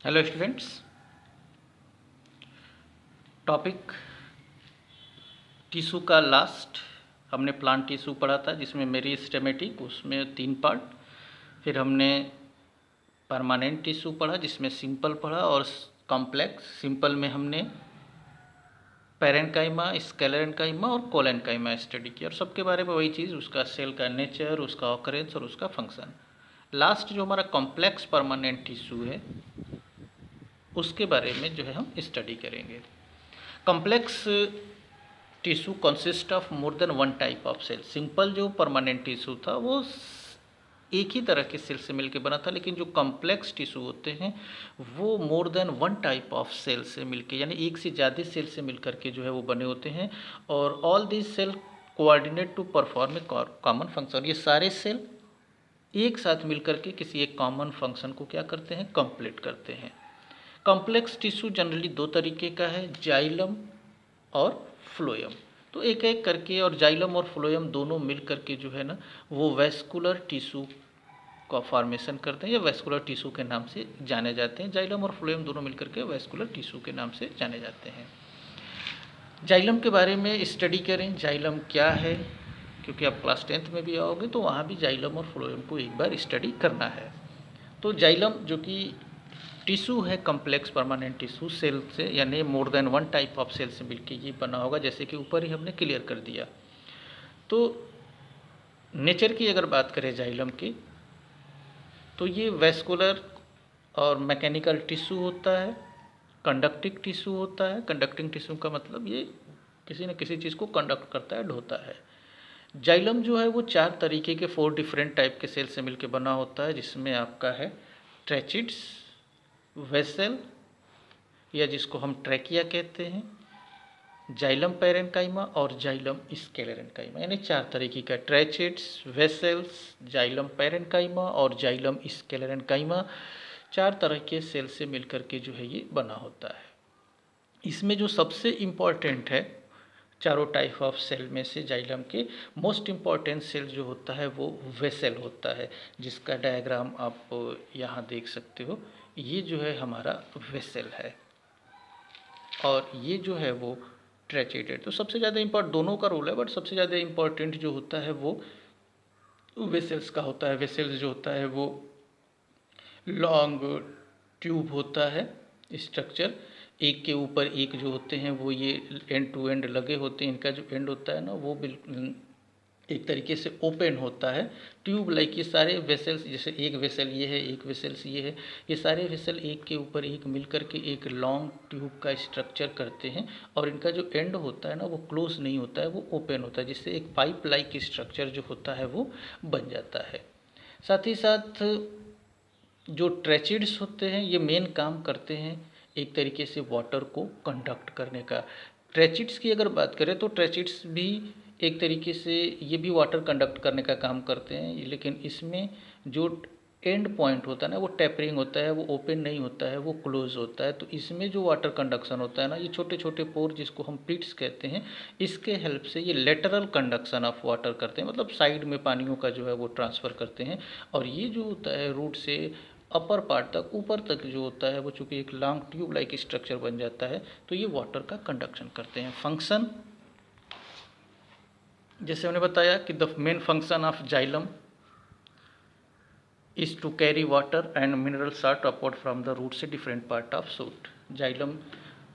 Hello students. Topic tissue का last हमने plant tissue पढ़ा था, जिसमें मेरिस्टेमेटिक उसमें 3 पार्ट। फिर हमने परमानेंट टिश्यू पढ़ा, जिसमें सिंपल पढ़ा और कॉम्प्लेक्स। सिंपल में हमने पैरेन्काइमा, स्क्लेरेन्काइमा और कोलेन्काइमा स्टडी किया, और सबके बारे में वही चीज़, उसका सेल का नेचर, उसका ऑकरेंस और उसका फंक्शन। लास्ट जो हमारा कॉम्प्लेक्स परमानेंट टिश्यू है, उसके बारे में जो है हम स्टडी करेंगे। Complex tissue consist of more than one type of cell. Simple जो परमानेंट टिश्यू था वो एक ही तरह के सेल से मिलकर बना था, लेकिन जो कॉम्प्लेक्स टिश्यू होते हैं वो more than one type of cell से मिलके, यानी एक से ज़्यादा सेल से मिलकर के जो है वो बने होते हैं। और all this cell coordinate to perform a common function. ये सारे सेल एक साथ मिलकर के किसी एक कॉमन फंक्शन को क्या करते हैं, कंप्लीट करते हैं। कॉम्प्लेक्स टिश्यू जनरली दो तरीके का है, जाइलम और फ्लोएम। तो एक एक करके, और जाइलम और फ्लोएम दोनों मिल करके जो है ना वो वैस्कुलर टिश्यू का फॉर्मेशन करते हैं, या वैस्कुलर टिश्यू के नाम से जाने जाते हैं। जाइलम और फ्लोएम दोनों मिल करके वैस्कुलर टिश्यू के नाम से जाने जाते हैं। जाइलम के बारे में स्टडी करें, जाइलम क्या है, क्योंकि आप क्लास 10th में भी आओगे तो वहाँ भी जाइलम और फ्लोएम को एक बार स्टडी करना है। तो जाइलम जो कि टिश्यू है, कम्प्लेक्स परमानेंट टिश्यू, सेल से यानी more than one type of cell से मिलकर ये बना होगा, जैसे कि ऊपर ही हमने क्लियर कर दिया। तो नेचर की अगर बात करें जाइलम की, तो ये वैस्कुलर और मैकेनिकल टिश्यू होता है, कंडक्टिंग टिश्यू होता है। कंडक्टिंग टिश्यू का मतलब ये किसी न किसी चीज़ को कंडक्ट करता है, ढोता है। जाइलम जो है वो 4 तरीके के 4 डिफरेंट टाइप के सेल से मिलकर बना होता है, जिसमें आपका है ट्रेचिड्स, वेसल, या जिसको हम ट्रैकिया कहते हैं, जाइलम पैरेन्काइमा और जाइलम स्क्लेरेन्काइमा। यानी 4 तरीके का ट्रेचिड्स, वेसल्स, जाइलम पैरेन्काइमा और जाइलम स्क्लेरेन्काइमा, 4 तरह के सेल से मिलकर के जो है ये बना होता है। इसमें जो सबसे इम्पॉर्टेंट है चारों टाइप ऑफ सेल में से, जाइलम के मोस्ट इम्पॉर्टेंट सेल जो होता है वो वेसल होता है, जिसका डायग्राम आप यहाँ देख सकते हो। ये जो है हमारा वेसल है, और ये जो है वो ट्रेचेटेड। तो सबसे ज़्यादा इम्पोर्टेंट दोनों का रोल है, बट सबसे ज़्यादा इम्पोर्टेंट जो होता है वो वेसल्स का होता है। वेसल्स जो होता है वो लॉन्ग ट्यूब होता है स्ट्रक्चर, एक के ऊपर एक जो होते हैं वो ये एंड टू एंड लगे होते हैं। इनका जो एंड होता है ना वो बिल्कुल एक तरीके से ओपन होता है, ट्यूब लाइक। ये सारे वेसल्स, जैसे एक वेसल ये है, एक वेसल्स ये है, ये सारे वेसल एक के ऊपर एक मिलकर के एक लॉन्ग ट्यूब का स्ट्रक्चर करते हैं, और इनका जो एंड होता है ना वो क्लोज नहीं होता है, वो ओपन होता है, जिससे एक पाइप लाइक स्ट्रक्चर जो होता है वो बन जाता है। साथ ही साथ जो ट्रेचिड्स होते हैं ये मेन काम करते हैं एक तरीके से वाटर को कंडक्ट करने का। ट्रेचिड्स की अगर बात करें तो ट्रेचिड्स भी एक तरीके से ये भी वाटर कंडक्ट करने का काम करते हैं, लेकिन इसमें जो एंड पॉइंट होता है ना वो टेपरिंग होता है, वो ओपन नहीं होता है, वो क्लोज होता है। तो इसमें जो वाटर कंडक्शन होता है ना, ये छोटे छोटे पोर जिसको हम पिट्स कहते हैं, इसके हेल्प से ये लेटरल कंडक्शन ऑफ वाटर करते हैं, मतलब साइड में पानियों का जो है वो ट्रांसफ़र करते हैं। और ये जो होता है रूट से अपर पार्ट तक, ऊपर तक जो होता है वो चूँकि एक लॉन्ग ट्यूब लाइक स्ट्रक्चर बन जाता है, तो ये वाटर का कंडक्शन करते हैं। फंक्शन जैसे हमने बताया कि the main function of xylem is to carry water and mineral salt upward from the root से different part of shoot। Xylem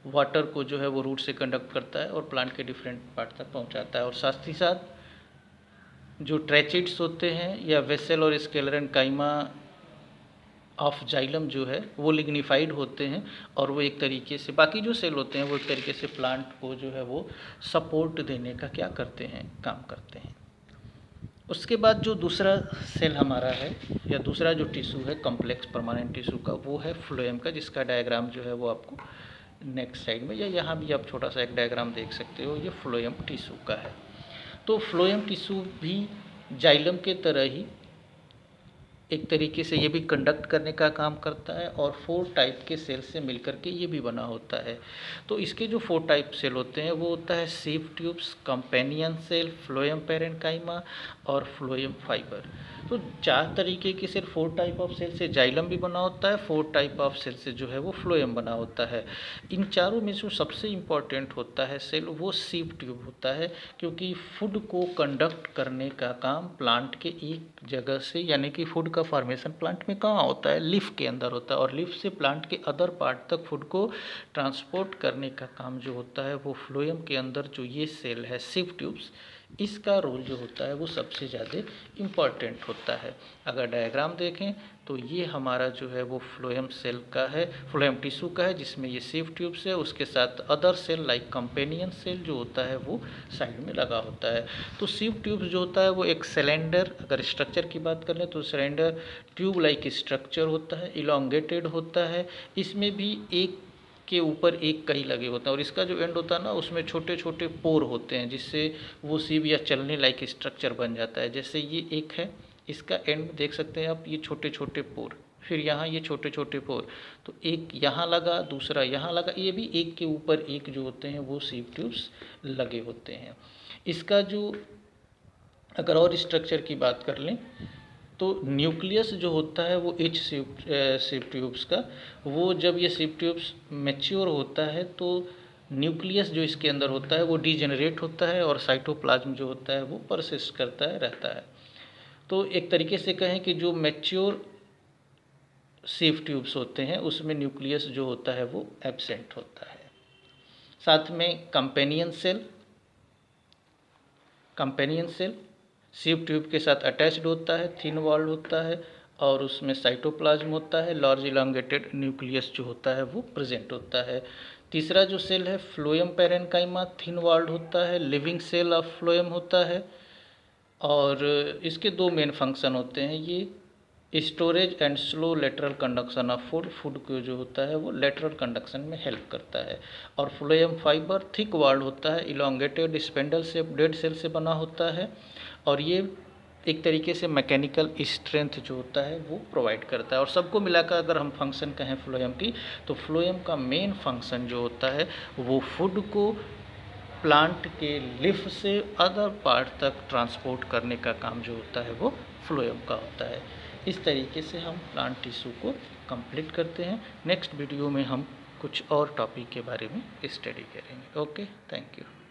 water को जो है वो रूट से कंडक्ट करता है और प्लांट के डिफरेंट पार्ट तक पहुंचाता है। और साथ ही साथ जो ट्रेचिड्स होते हैं या वेसल और स्क्लेरेन्काइमा ऑफ जाइलम जो है वो लिग्निफाइड होते हैं, और वो एक तरीके से बाकी जो सेल होते हैं वो एक तरीके से प्लांट को जो है वो सपोर्ट देने का क्या करते हैं, काम करते हैं। उसके बाद जो दूसरा सेल हमारा है या दूसरा जो टिश्यू है कॉम्प्लेक्स परमानेंट टिश्यू का, वो है फ्लोएम का, जिसका डायग्राम जो है वो आपको नेक्स्ट साइड में या यहाँ भी आप छोटा सा एक डायग्राम देख सकते हो, ये फ्लोएम टिश्यू का है। तो फ्लोएम टिश्यू भी जाइलम के तरह ही एक तरीके से ये भी कंडक्ट करने का काम करता है, और 4 टाइप के सेल से मिलकर के ये भी बना होता है। तो इसके जो 4 टाइप सेल होते हैं वो होता है sieve tubes, companion cell, phloem parenchyma और फ्लोएम फाइबर। तो 4 तरीके की सिर्फ 4 टाइप ऑफ सेल से जाइलम भी बना होता है, 4 टाइप ऑफ सेल से जो है वो फ्लोएम बना होता है। इन चारों में जो सबसे इम्पॉर्टेंट होता है सेल वो सीव ट्यूब होता है, क्योंकि फूड को कंडक्ट करने का काम प्लांट के एक जगह से, यानी कि फूड का फॉर्मेशन प्लांट में कहाँ होता है, लीफ के अंदर होता है, और लीफ से प्लांट के अदर पार्ट तक फूड को ट्रांसपोर्ट करने का काम जो होता है वो फ्लोएम के अंदर जो ये सेल है सीव ट्यूब्स, इसका रोल जो होता है वो सबसे ज़्यादा इम्पॉर्टेंट होता है। अगर डायग्राम देखें तो ये हमारा जो है वो फ्लोएम सेल का है, फ्लोएम टिश्यू का है, जिसमें ये सीव ट्यूब्स है, उसके साथ other cell like companion cell जो होता है वो साइड में लगा होता है। तो सीव ट्यूब्स जो होता है वो एक सिलेंडर, अगर स्ट्रक्चर की बात कर लें तो सिलेंडर ट्यूब लाइक स्ट्रक्चर होता है, इलोंगेटेड होता है, इसमें भी एक के ऊपर एक कई लगे होते हैं, और इसका जो एंड होता है ना उसमें छोटे छोटे पोर होते हैं, जिससे वो सीव या चलने लायक स्ट्रक्चर बन जाता है। जैसे ये एक है, इसका एंड देख सकते हैं आप, ये छोटे छोटे पोर, फिर यहाँ ये छोटे छोटे पोर, तो एक यहाँ लगा, दूसरा यहाँ लगा, ये भी एक के ऊपर एक जो होते हैं वो सीव ट्यूब्स लगे होते हैं। इसका जो अगर और स्ट्रक्चर की बात कर लें तो न्यूक्लियस जो होता है वो एच सीव ट्यूब्स का, वो जब ये सीव ट्यूब्स मैच्योर होता है तो न्यूक्लियस जो इसके अंदर होता है वो डीजेनरेट होता है, और साइटोप्लाज्म जो होता है वो परसिस्ट करता है, रहता है। तो एक तरीके से कहें कि जो मैच्योर सीव ट्यूब्स होते हैं उसमें न्यूक्लियस जो होता है वो एब्सेंट होता है। साथ में कंपेनियन सेल सीव ट्यूब के साथ अटैच्ड होता है, थिन वॉल्ड होता है, और उसमें साइटोप्लाज्म होता है, लार्ज इलांगेटेड न्यूक्लियस जो होता है वो प्रेजेंट होता है। तीसरा जो सेल है फ्लोएम पैरेन्काइमा, थिन वॉल्ड होता है, लिविंग सेल ऑफ फ्लोएम होता है, और इसके दो मेन फंक्शन होते हैं, ये storage and slow lateral conduction of food को जो होता है वो लेटरल कंडक्शन में हेल्प करता है। और फ्लोएम फाइबर थिक वॉल्ड होता है, इलोंगेटेड स्पेंडल से डेड सेल से बना होता है, और ये एक तरीके से मैकेनिकल स्ट्रेंथ जो होता है वो प्रोवाइड करता है। और सबको मिलाकर अगर हम फंक्शन कहें फ्लोएम की, तो फ्लोएम का मेन फंक्शन जो होता है वो फूड को प्लांट के लीफ से अदर पार्ट तक ट्रांसपोर्ट करने का काम जो होता है वो फ्लोएम का होता है। इस तरीके से हम प्लांट टिश्यू को कंप्लीट करते हैं। नेक्स्ट वीडियो में हम कुछ और टॉपिक के बारे में स्टडी करेंगे। Okay, thank you.